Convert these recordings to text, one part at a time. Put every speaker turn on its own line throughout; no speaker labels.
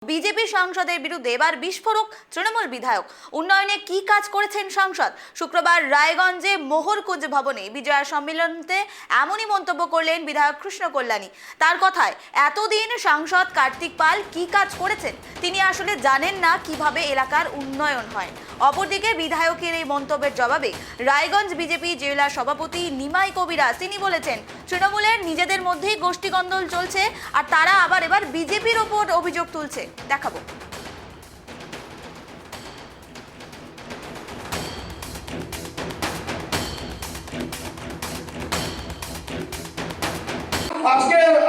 BJP সাংসদের বিরুদ্ধে এবার বিস্ফোরক তৃণমূল বিধায়ক। উন্নয়নে কি কাজ করেছেন সাংসদ? শুক্রবার রায়গঞ্জে মোহরকুঞ্জ ভবনে বিজয়া সম্মেলনতে এমনই মন্তব্য করলেন বিধায়ক কৃষ্ণ কল্যাণী। তার কথায়, এতদিন সাংসদ কার্তিক পাল কি কাজ করেছেন তিনি আসলে জানেন না কিভাবে এলাকার উন্নয়ন হয়। অপরদিকে বিধায়কের এই মন্তব্যের জবাবে রায়গঞ্জ বিজেপি জেলা সভাপতি নিমাই কবিরাজ তিনি বলেছেন, তৃণমূলের নিজেদের মধ্যেই গোষ্ঠীকন্দল চলছে আর তারা আবার এবার বিজেপির ওপর অভিযোগ তুলছে। দেখাবো।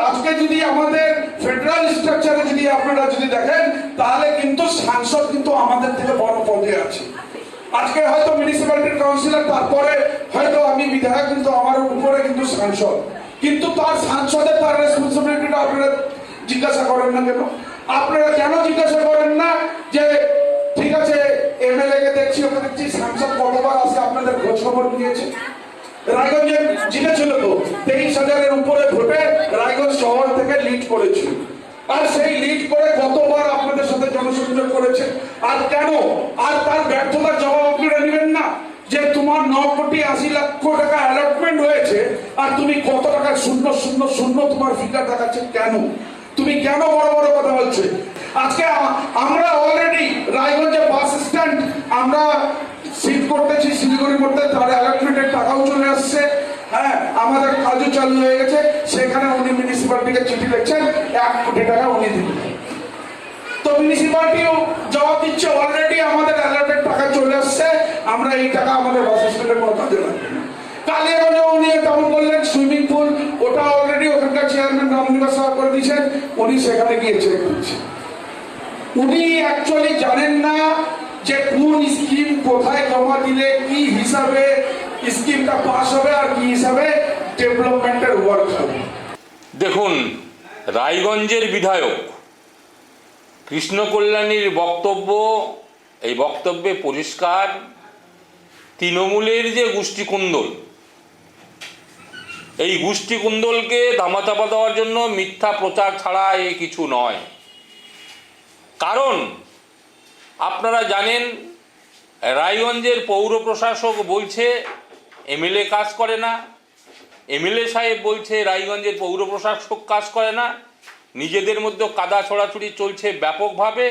আজকে যদি আমাদের ফেডারেল স্ট্রাকচারে যদি আপনারা যদি দেখেন, তাহলে কিন্তু সাংসদ কিন্তু আমাদের থেকে বড় পদে আছে। আজকে হয়তো মিউনিসিপ্যালিটির কাউন্সিলর, তারপরে হয়তো আমি বিধায়ক, কিন্তু আমার উপরে কিন্তু সাংসদ। কিন্তু তার সাংসদের তার রেসপন্সিবিলিটিটা আপনারা জিজ্ঞাসা করেন না কেন? আপনারা কেন জিজ্ঞাসা করেন না যে ঠিক আছে এমএলএ কে দেখছি, ওকে দেখছি, সাংসদ কতবার আসে আপনাদের খোঁজ খবর নিয়েছে? রায়গঞ্জে জিতেছিল তো 23,000-এর উপরে ভোটে রায়গঞ্জ শহর থেকে লিড করেছিল। আর সেই লিড করে কতবার আপনাদের সাথে জনসংযোগ করেছে? আর কেন? আর তার ব্যর্থতার জবাব আপনারা নেবেন না যে তোমার 9,80,00,000 টাকা অ্যালটমেন্ট হয়েছে আর তুমি কত টাকা শূন্য শূন্য শূন্য তোমার ফিগার দেখাচ্ছে কেন? তুমি কেন বড় বড় কথা বলছো? আজকে আমরা অলরেডি রায়গঞ্জে বাস স্ট্যান্ড আমরা সিট করতেছি, শিলিগুড়ি করতে, তার অ্যালটমেন্টের টাকাও চলে আসছে। হ্যাঁ, আমাদের কাজও চালু হয়ে গেছে। সেখানে উনি মিউনিসিপ্যালিটিকে চিঠি লিখছেন 1 কোটি টাকা উনি দিবেন। তো মিউনিসিপ্যালিটিও জবাব দিচ্ছে অলরেডি আমাদের অ্যালটেড টাকা চলে আসছে, আমরা এই টাকা আমাদের বাস স্ট্যান্ডের কোনো কাজে লাগবে না। কালিয়াগঞ্জে উনি কেমন করলেন, সুইমিং পুল, ওটা অলরেডি ওখানকার চেয়ারম্যান রামনিবাস সাহেব করে দিয়েছেন, উনি সেখানে গিয়ে চেক করছেন। উনি অ্যাকচুয়ালি জানেন না যে কোন স্কিম কোথায় জমা দিলে কি হিসাবে স্কিমটা পাস হবে আর কি হিসাবে ডেভেলপমেন্টের ওয়ার্ক হবে।
দেখুন, রায়গঞ্জের বিধায়ক কৃষ্ণ কল্যাণীর বক্তব্য, এই বক্তব্যে পরিষ্কার তৃণমূলের যে গোষ্ঠীকুন্দল, এই গোষ্ঠীকুন্দলকে ধামাচাপা দেওয়ার জন্য মিথ্যা প্রচার ছাড়া এ কিছু নয়। কারণ আপনারা জানেন, রায়গঞ্জের পৌর প্রশাসক বলছে এমএলএ কাজ করে না, এমএলএ সাহেব বলছে রায়গঞ্জের পৌর প্রশাসক কাজ করে না, নিজেদের মধ্যে কাদা ছড়াছড়ি চলছে ব্যাপকভাবে।